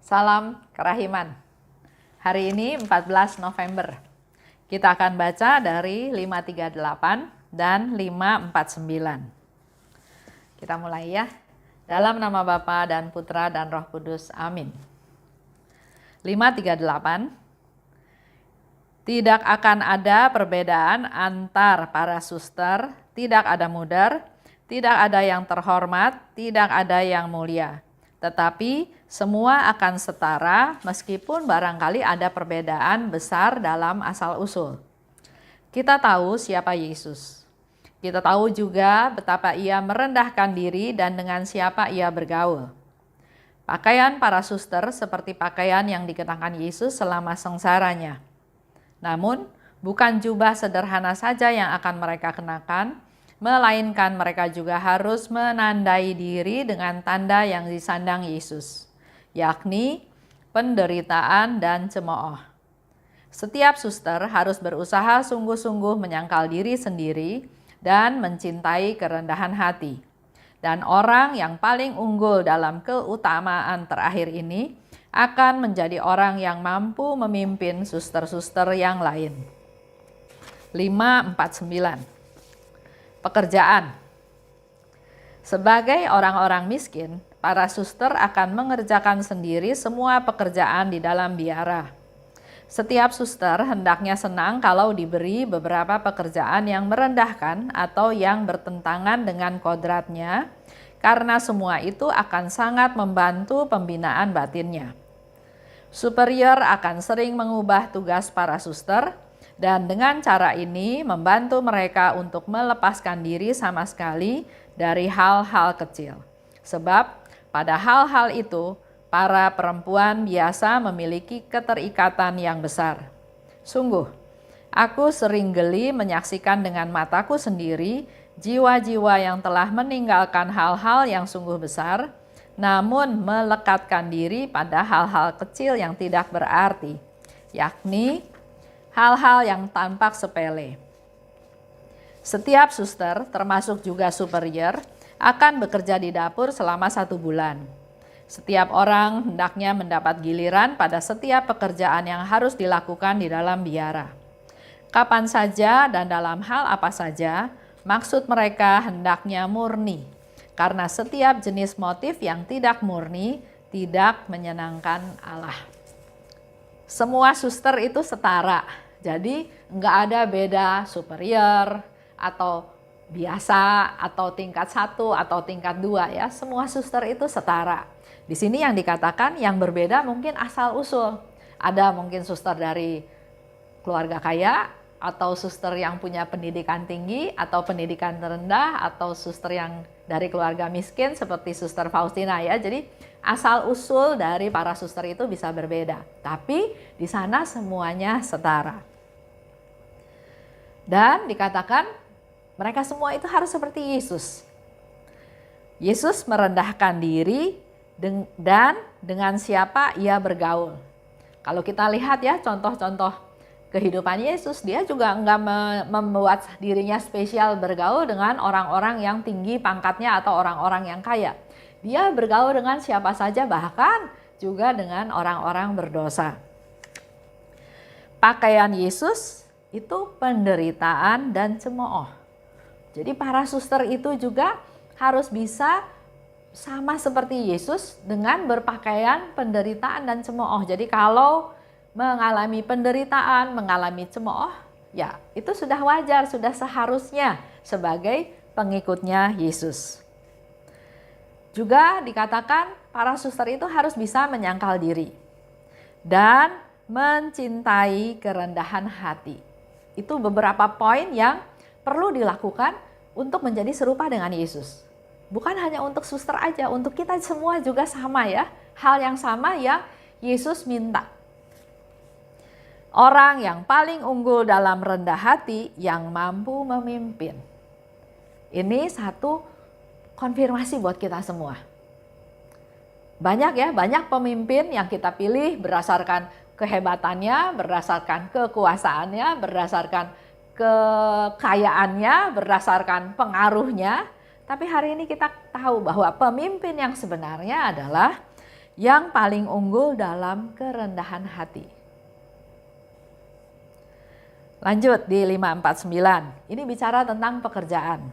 Salam kerahiman. Hari ini 14 November. Kita akan baca dari 538 dan 549. Kita mulai ya. Dalam nama Bapa dan Putra dan Roh Kudus. Amin. 538. Tidak akan ada perbedaan antar para suster, tidak ada mudar, tidak ada yang terhormat, tidak ada yang mulia. Tetapi semua akan setara meskipun barangkali ada perbedaan besar dalam asal-usul. Kita tahu siapa Yesus. Kita tahu juga betapa ia merendahkan diri dan dengan siapa ia bergaul. Pakaian para suster seperti pakaian yang dikenakan Yesus selama sengsaranya. Namun, bukan jubah sederhana saja yang akan mereka kenakan, melainkan mereka juga harus menandai diri dengan tanda yang disandang Yesus, yakni penderitaan dan cemooh. Setiap suster harus berusaha sungguh-sungguh menyangkal diri sendiri dan mencintai kerendahan hati. Dan orang yang paling unggul dalam keutamaan terakhir ini akan menjadi orang yang mampu memimpin suster-suster yang lain. 549. Pekerjaan. Sebagai orang-orang miskin, para suster akan mengerjakan sendiri semua pekerjaan di dalam biara. Setiap suster hendaknya senang kalau diberi beberapa pekerjaan yang merendahkan atau yang bertentangan dengan kodratnya, karena semua itu akan sangat membantu pembinaan batinnya. Superior akan sering mengubah tugas para suster, dan dengan cara ini membantu mereka untuk melepaskan diri sama sekali dari hal-hal kecil. Sebab pada hal-hal itu, para perempuan biasa memiliki keterikatan yang besar. Sungguh, aku sering geli menyaksikan dengan mataku sendiri jiwa-jiwa yang telah meninggalkan hal-hal yang sungguh besar, namun melekatkan diri pada hal-hal kecil yang tidak berarti, yakni hal-hal yang tampak sepele. Setiap suster, termasuk juga superior, akan bekerja di dapur selama 1 bulan. Setiap orang hendaknya mendapat giliran pada setiap pekerjaan yang harus dilakukan di dalam biara. Kapan saja dan dalam hal apa saja, maksud mereka hendaknya murni, karena setiap jenis motif yang tidak murni tidak menyenangkan Allah. Semua suster itu setara. Jadi nggak ada beda superior atau biasa atau tingkat 1 atau tingkat 2 ya. Semua suster itu setara. Di sini yang dikatakan yang berbeda mungkin asal usul. Ada mungkin suster dari keluarga kaya atau suster yang punya pendidikan tinggi atau pendidikan rendah atau suster yang dari keluarga miskin seperti Suster Faustina ya. Jadi asal usul dari para suster itu bisa berbeda, tapi di sana semuanya setara. Dan dikatakan mereka semua itu harus seperti Yesus. Yesus merendahkan diri dan dengan siapa ia bergaul. Kalau kita lihat ya contoh-contoh kehidupan Yesus, dia juga enggak membuat dirinya spesial bergaul dengan orang-orang yang tinggi pangkatnya atau orang-orang yang kaya. Dia bergaul dengan siapa saja, bahkan juga dengan orang-orang berdosa. Pakaian Yesus itu penderitaan dan cemooh. Jadi para suster itu juga harus bisa sama seperti Yesus dengan berpakaian penderitaan dan cemooh. Jadi kalau mengalami penderitaan, mengalami cemooh, ya itu sudah wajar, sudah seharusnya sebagai pengikutnya Yesus. Juga dikatakan para suster itu harus bisa menyangkal diri dan mencintai kerendahan hati. Itu beberapa poin yang perlu dilakukan untuk menjadi serupa dengan Yesus. Bukan hanya untuk suster aja, untuk kita semua juga sama ya. Hal yang sama yang Yesus minta. Orang yang paling unggul dalam rendah hati yang mampu memimpin. Ini satu konfirmasi buat kita semua. Banyak ya, banyak pemimpin yang kita pilih berdasarkan kehebatannya, berdasarkan kekuasaannya, berdasarkan kekayaannya, berdasarkan pengaruhnya. Tapi hari ini kita tahu bahwa pemimpin yang sebenarnya adalah yang paling unggul dalam kerendahan hati. Lanjut di 549, ini bicara tentang pekerjaan.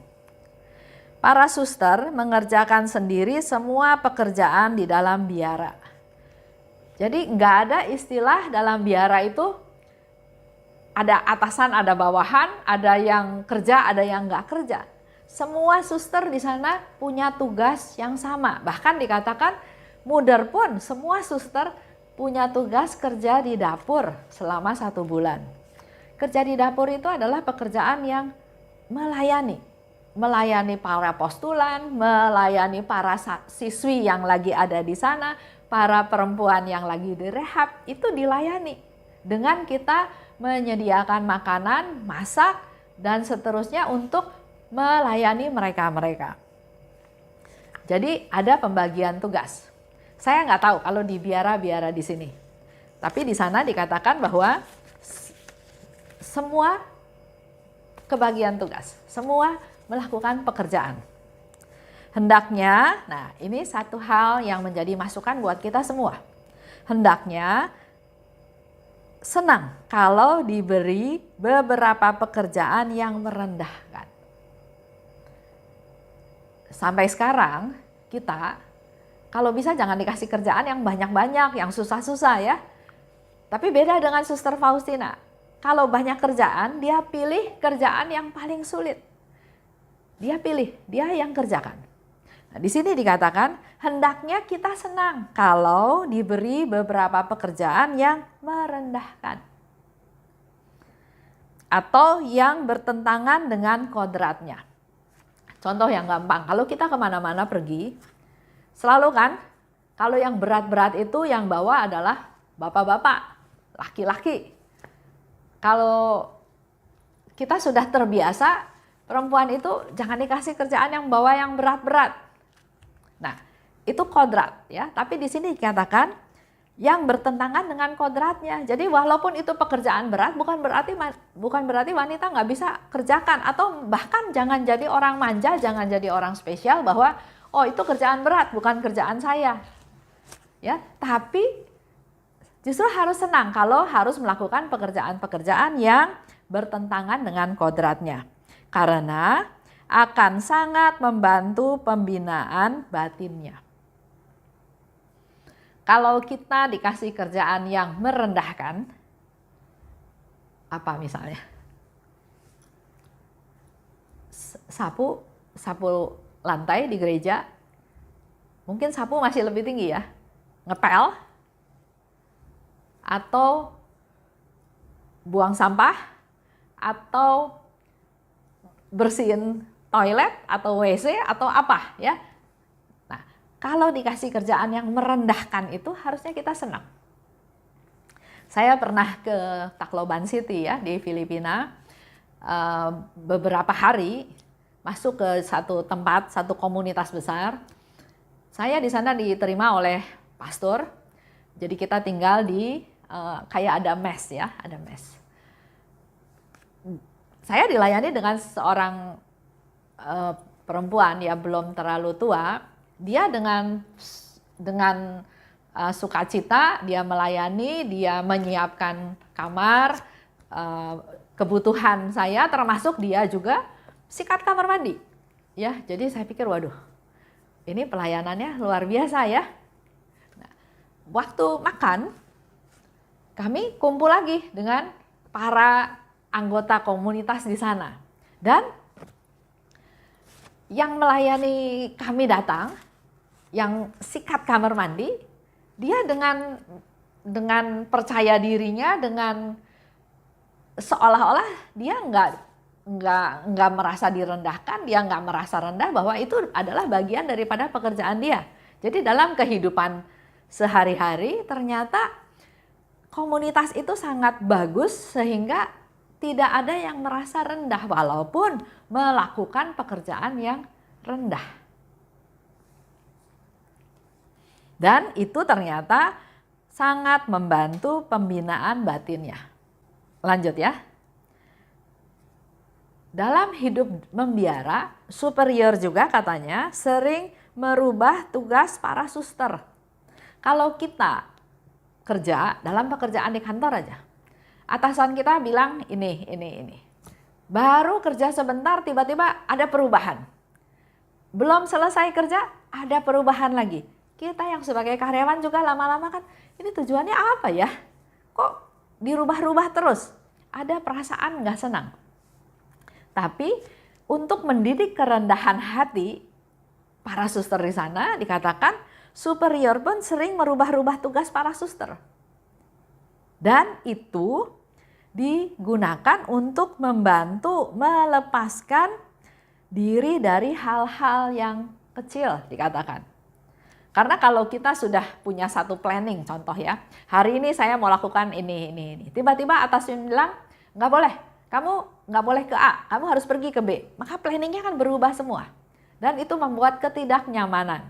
Para suster mengerjakan sendiri semua pekerjaan di dalam biara. Jadi nggak ada istilah dalam biara itu ada atasan, ada bawahan, ada yang kerja, ada yang nggak kerja. Semua suster di sana punya tugas yang sama. Bahkan dikatakan muder pun semua suster punya tugas kerja di dapur selama 1 bulan. Kerja di dapur itu adalah pekerjaan yang melayani para postulan, melayani para siswi yang lagi ada di sana, para perempuan yang lagi direhab, itu dilayani dengan kita menyediakan makanan, masak, dan seterusnya untuk melayani mereka-mereka. Jadi ada pembagian tugas. Saya nggak tahu kalau di biara-biara di sini, tapi di sana dikatakan bahwa semua kebagian tugas, semua melakukan pekerjaan. Hendaknya, nah ini satu hal yang menjadi masukan buat kita semua. Hendaknya senang kalau diberi beberapa pekerjaan yang merendahkan. Sampai sekarang kita kalau bisa jangan dikasih kerjaan yang banyak-banyak, yang susah-susah ya. Tapi beda dengan Suster Faustina. Kalau banyak kerjaan, dia pilih kerjaan yang paling sulit. Dia pilih, dia yang kerjakan. Nah, di sini dikatakan, hendaknya kita senang kalau diberi beberapa pekerjaan yang merendahkan. Atau yang bertentangan dengan kodratnya. Contoh yang gampang, kalau kita kemana-mana pergi, selalu kan, kalau yang berat-berat itu yang bawa adalah bapak-bapak, laki-laki. Kalau kita sudah terbiasa, perempuan itu jangan dikasih kerjaan yang bawa yang berat-berat. Nah, itu kodrat ya. Tapi di sini dikatakan yang bertentangan dengan kodratnya. Jadi walaupun itu pekerjaan berat, bukan berarti wanita nggak bisa kerjakan. Atau bahkan jangan jadi orang manja, jangan jadi orang spesial bahwa oh itu kerjaan berat, bukan kerjaan saya. Ya, tapi justru harus senang kalau harus melakukan pekerjaan-pekerjaan yang bertentangan dengan kodratnya. Karena akan sangat membantu pembinaan batinnya. Kalau kita dikasih kerjaan yang merendahkan, apa misalnya? Sapu lantai di gereja, mungkin sapu masih lebih tinggi ya, ngepel, atau buang sampah, atau bersihin toilet atau WC atau apa ya. Nah, kalau dikasih kerjaan yang merendahkan itu harusnya kita senang. Saya pernah ke Tacloban City ya di Filipina, beberapa hari masuk ke satu tempat, satu komunitas besar. Saya di sana diterima oleh pastor. Jadi kita tinggal di kayak ada mes ya, ada mes. Saya dilayani dengan seorang perempuan ya belum terlalu tua. Dia dengan sukacita dia melayani, dia menyiapkan kamar, kebutuhan saya termasuk dia juga sikat kamar mandi. Ya, jadi saya pikir waduh, ini pelayanannya luar biasa ya. Nah, waktu makan kami kumpul lagi dengan para anggota komunitas di sana. Dan yang melayani kami datang, yang sikat kamar mandi, dia dengan percaya dirinya, dengan seolah-olah dia nggak merasa direndahkan, dia nggak merasa rendah bahwa itu adalah bagian daripada pekerjaan dia. Jadi dalam kehidupan sehari-hari ternyata komunitas itu sangat bagus sehingga tidak ada yang merasa rendah walaupun melakukan pekerjaan yang rendah. Dan itu ternyata sangat membantu pembinaan batinnya. Lanjut ya. Dalam hidup membiara, superior juga katanya sering merubah tugas para suster. Kalau kita kerja dalam pekerjaan di kantor aja, atasan kita bilang ini. Baru kerja sebentar tiba-tiba ada perubahan. Belum selesai kerja ada perubahan lagi. Kita yang sebagai karyawan juga lama-lama kan, ini tujuannya apa ya? Kok dirubah-rubah terus? Ada perasaan nggak senang. Tapi untuk mendidik kerendahan hati, para suster di sana dikatakan superior pun sering merubah-rubah tugas para suster. Dan itu digunakan untuk membantu melepaskan diri dari hal-hal yang kecil dikatakan. Karena kalau kita sudah punya satu planning, contoh ya, hari ini saya mau lakukan ini. Tiba-tiba atasnya bilang, nggak boleh, kamu nggak boleh ke A, kamu harus pergi ke B. Maka planningnya kan berubah semua. Dan itu membuat ketidaknyamanan.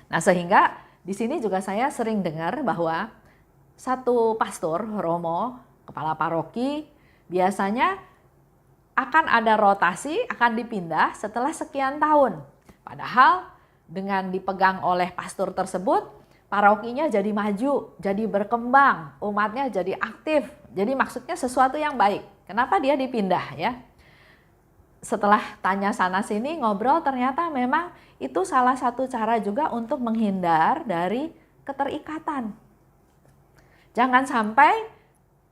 Nah sehingga di sini juga saya sering dengar bahwa satu pastor, romo, kepala paroki, biasanya akan ada rotasi, akan dipindah setelah sekian tahun. Padahal dengan dipegang oleh pastor tersebut, parokinya jadi maju, jadi berkembang, umatnya jadi aktif. Jadi maksudnya sesuatu yang baik. Kenapa dia dipindah ya? Setelah tanya sana sini ngobrol, ternyata memang itu salah satu cara juga untuk menghindar dari keterikatan. Jangan sampai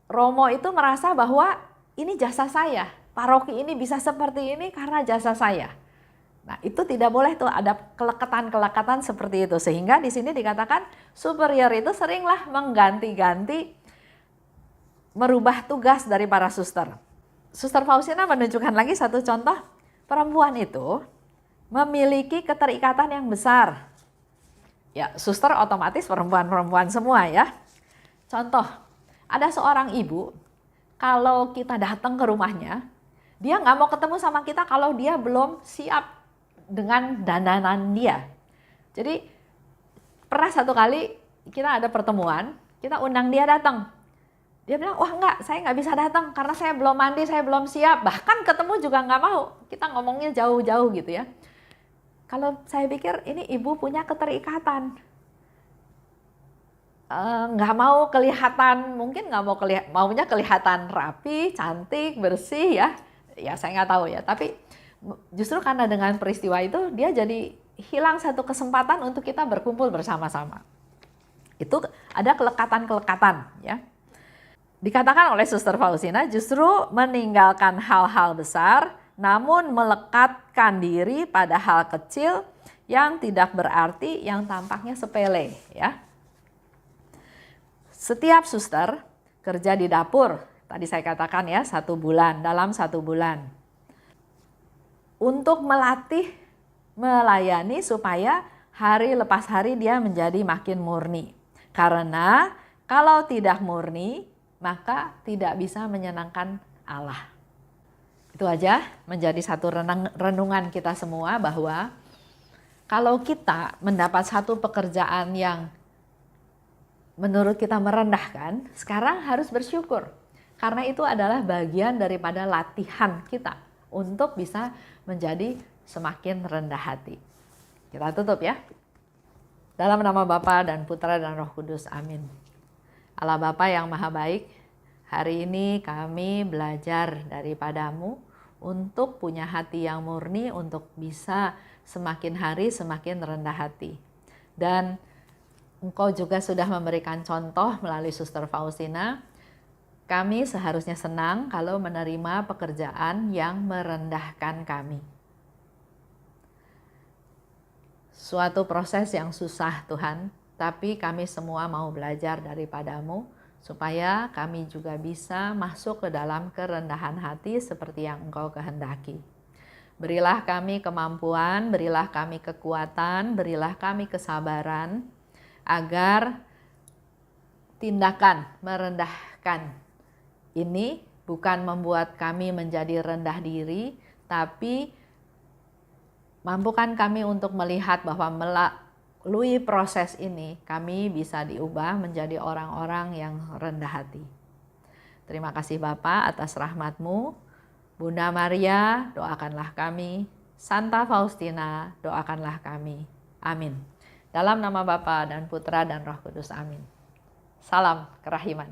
romo itu merasa bahwa ini jasa saya, paroki ini bisa seperti ini karena jasa saya. Nah itu tidak boleh tuh, ada kelekatan-kelekatan seperti itu. Sehingga di sini dikatakan superior itu seringlah mengganti-ganti, merubah tugas dari para suster. Suster Faustina menunjukkan lagi satu contoh, perempuan itu memiliki keterikatan yang besar. Ya, suster otomatis perempuan-perempuan semua ya. Contoh, ada seorang ibu, kalau kita datang ke rumahnya, dia nggak mau ketemu sama kita kalau dia belum siap dengan dandanan dia. Jadi pernah satu kali kita ada pertemuan, kita undang dia datang. Dia bilang, wah enggak, saya nggak bisa datang karena saya belum mandi, saya belum siap. Bahkan ketemu juga nggak mau. Kita ngomongnya jauh-jauh gitu ya. Kalau saya pikir ini ibu punya keterikatan. Nggak mau kelihatan, mungkin nggak mau maunya kelihatan rapi, cantik, bersih ya. Ya saya nggak tahu ya. Tapi justru karena dengan peristiwa itu dia jadi hilang satu kesempatan untuk kita berkumpul bersama-sama. Itu ada kelekatan-kelekatan ya. Dikatakan oleh Suster Faustina justru meninggalkan hal-hal besar namun melekatkan diri pada hal kecil yang tidak berarti, yang tampaknya sepele ya. Setiap suster kerja di dapur, tadi saya katakan ya 1 bulan, dalam 1 bulan. Untuk melatih, melayani supaya hari lepas hari dia menjadi makin murni. Karena kalau tidak murni, maka tidak bisa menyenangkan Allah. Itu aja menjadi satu renungan kita semua bahwa kalau kita mendapat satu pekerjaan yang menurut kita merendahkan, sekarang harus bersyukur. Karena itu adalah bagian daripada latihan kita untuk bisa menjadi semakin rendah hati. Kita tutup ya. Dalam nama Bapa dan Putra dan Roh Kudus, amin. Allah Bapa yang Maha Baik, hari ini kami belajar daripadamu untuk punya hati yang murni, untuk bisa semakin hari semakin rendah hati. Dan Engkau juga sudah memberikan contoh melalui Suster Faustina. Kami seharusnya senang kalau menerima pekerjaan yang merendahkan kami. Suatu proses yang susah Tuhan, tapi kami semua mau belajar daripadamu supaya kami juga bisa masuk ke dalam kerendahan hati seperti yang Engkau kehendaki. Berilah kami kemampuan, berilah kami kekuatan, berilah kami kesabaran, agar tindakan merendahkan ini bukan membuat kami menjadi rendah diri, tapi mampukan kami untuk melihat bahwa melalui proses ini kami bisa diubah menjadi orang-orang yang rendah hati. Terima kasih Bapa atas rahmat-Mu. Bunda Maria, doakanlah kami. Santa Faustina, doakanlah kami. Amin. Dalam nama Bapa dan Putra dan Roh Kudus. Amin. Salam kerahiman.